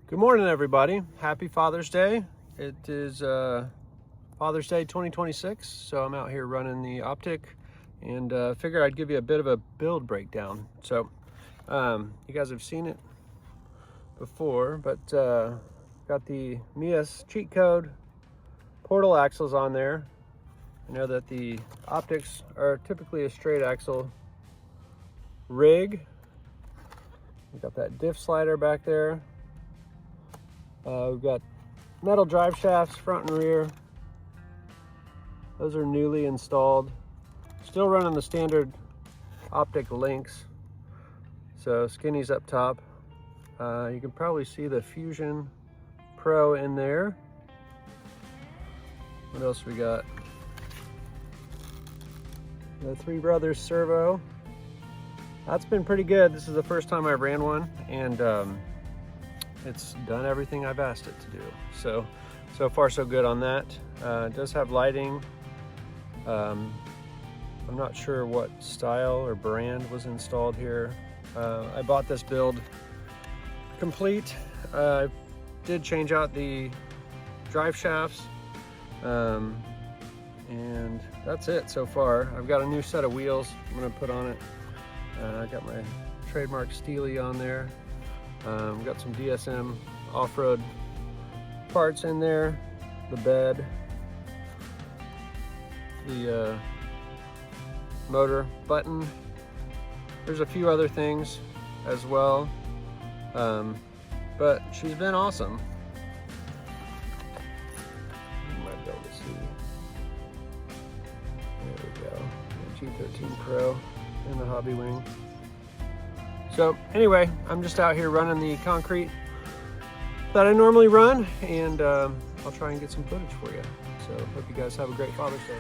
Good morning, everybody. Happy Father's Day. It is Father's Day 2026, so I'm out here running the Optic and figured I'd give you a bit of a build breakdown. So you guys have seen it before, but got the Meus cheat code portal axles on there. I know that the Optics are typically a straight axle rig. We've got that diff slider back there. We've got metal drive shafts front and rear. Those are newly installed. Still running the standard Optic links. So skinnies up top. You can probably see the Fusion Pro in there. What else we got? The Three Brothers servo. That's been pretty good. This is the first time I ran one, and it's done everything I've asked it to do. So far so good on that. It does have lighting. I'm not sure what style or brand was installed here. I bought this build complete. I did change out the drive shafts, and that's it so far. I've got a new set of wheels I'm gonna put on it. I got my trademark Steely on there. Got some DSM off-road parts in there, the bed, the motor button. There's a few other things as well, but she's been awesome. You might be able to see. There we go. The G13 Pro in the hobby wing. So anyway, I'm just out here running the concrete that I normally run, and I'll try and get some footage for you. So hope you guys have a great Father's Day.